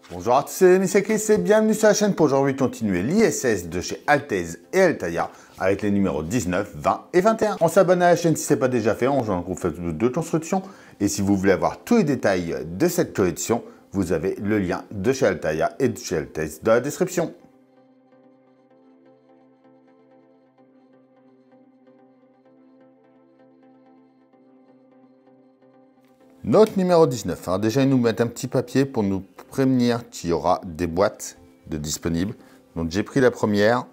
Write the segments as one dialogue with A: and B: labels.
A: Bonjour à tous, c'est Mr. Chris et bienvenue sur la chaîne pour aujourd'hui continuer l'ISS de chez Altez et Altaïa avec les numéros 19, 20 et 21. On s'abonne à la chaîne si ce n'est pas déjà fait, on joue un groupe de construction. Et si vous voulez avoir tous les détails de cette collection, vous avez le lien de chez Altaïa et de chez Altez dans la description. Note numéro 19. Alors déjà, ils nous mettent un petit papier pour nous prévenir qu'il y aura des boîtes de disponibles. Donc j'ai pris la première.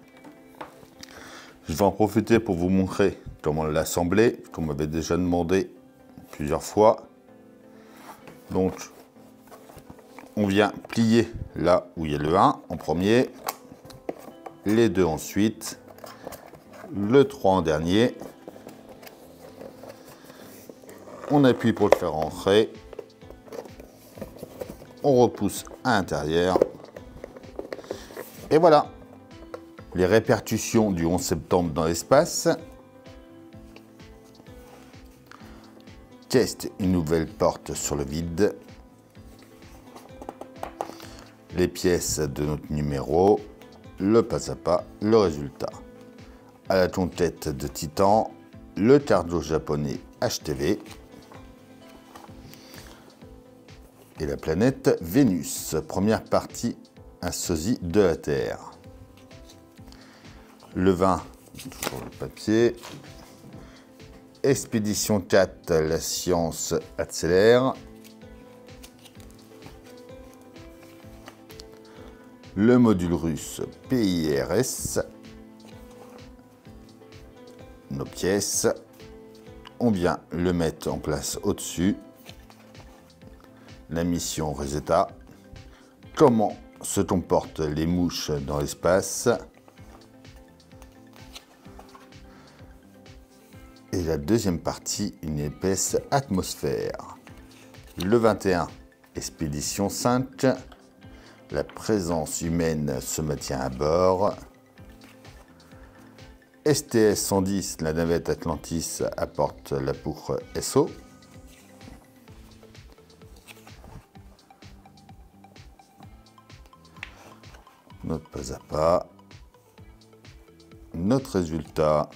A: Je vais en profiter pour vous montrer comment l'assembler, qu'on m'avait déjà demandé plusieurs fois. Donc, on vient plier là où il y a le 1 en premier, les 2 ensuite, le 3 en dernier. On appuie pour le faire rentrer. On repousse à l'intérieur. Et voilà. Les répercussions du 11 septembre dans l'espace. Teste une nouvelle porte sur le vide. Les pièces de notre numéro. Le pas à pas, le résultat. À la tête de Titan. Le cardio japonais HTV. Et la planète Vénus, première partie, un sosie de la Terre. Le 20, sur le papier. Expédition 4, la science accélère. Le module russe PIRS. Nos pièces. On vient le mettre en place au-dessus. La mission Rosetta. Comment se comportent les mouches dans l'espace. Et la deuxième partie, une épaisse atmosphère. Le 21, expédition 5. La présence humaine se maintient à bord. STS 110, la navette Atlantis apporte la poutre SO. Notre pas à pas, notre résultat,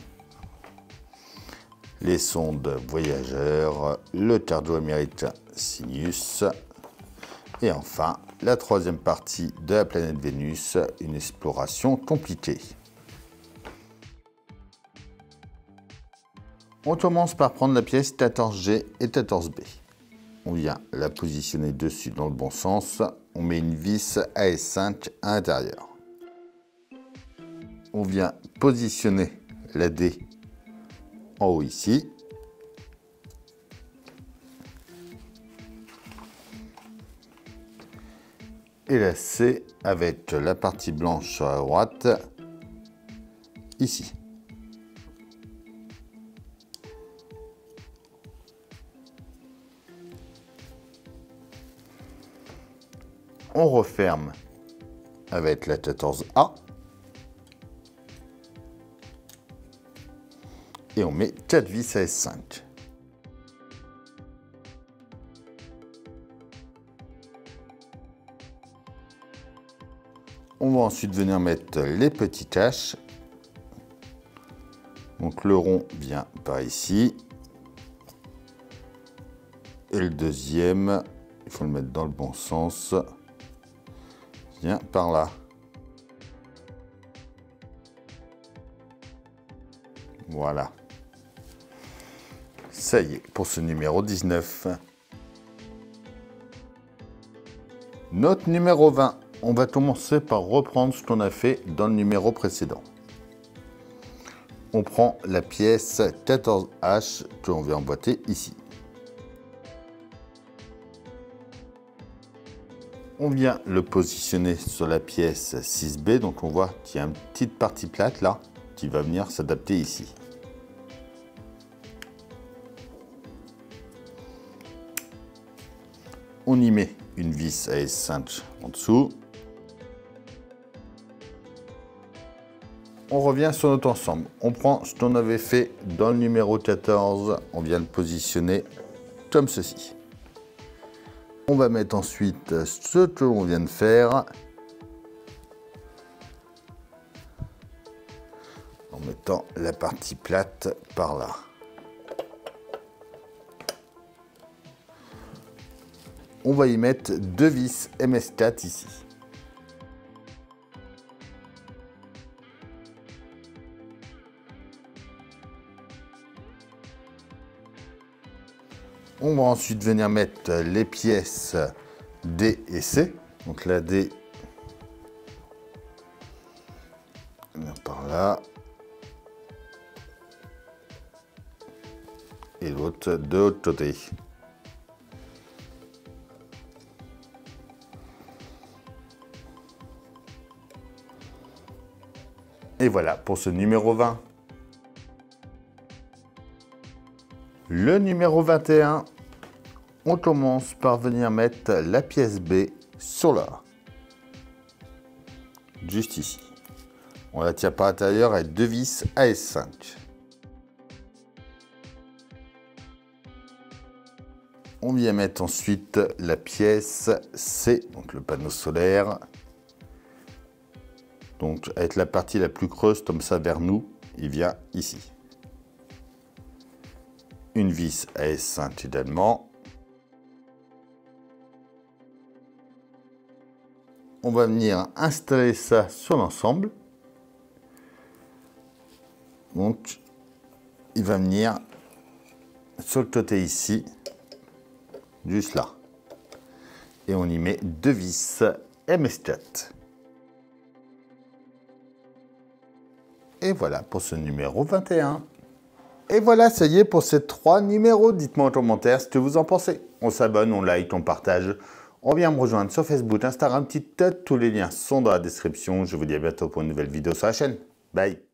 A: les sondes voyageurs, le cardio-émérite Sinus, et enfin la troisième partie de la planète Vénus, une exploration compliquée. On commence par prendre la pièce 14G et 14B. On vient la positionner dessus dans le bon sens. On met une vis AS5 à l'intérieur. On vient positionner la D en haut ici. Et la C avec la partie blanche sur la droite, ici. On referme avec la 14A. Et on met 4 vis à S5. On va ensuite venir mettre les petits caches. Donc le rond vient par ici. Et le deuxième, il faut le mettre dans le bon sens, vient par là. Voilà. Ça y est, pour ce numéro 19. Note numéro 20. On va commencer par reprendre ce qu'on a fait dans le numéro précédent. On prend la pièce 14H que l'on vient emboîter ici. On vient le positionner sur la pièce 6B, donc on voit qu'il y a une petite partie plate là qui va venir s'adapter ici. On y met une vis à S5 en dessous. On revient sur notre ensemble. On prend ce qu'on avait fait dans le numéro 14. On vient le positionner comme ceci. On va mettre ensuite ce que l'on vient de faire en mettant la partie plate par là. On va y mettre 2 vis MS4 ici. On va ensuite venir mettre les pièces D et C. Donc la D par là et l'autre de l'autre côté. Et voilà pour ce numéro 20. Le numéro 21, on commence par venir mettre la pièce B sur là. Juste ici. On la tire par l'intérieur avec 2 vis AS5. On vient mettre ensuite la pièce C, donc le panneau solaire. Donc avec la partie la plus creuse comme ça vers nous, il vient ici. Une vis AS5 également. On va venir installer ça sur l'ensemble. Donc il va venir sur le côté ici, juste là. Et on y met 2 vis MS4. Et voilà pour ce numéro 21. Et voilà, ça y est pour ces 3 numéros. Dites-moi en commentaire ce que vous en pensez. On s'abonne, on like, on partage. On vient me rejoindre sur Facebook, Instagram, TikTok. Tous les liens sont dans la description. Je vous dis à bientôt pour une nouvelle vidéo sur la chaîne. Bye.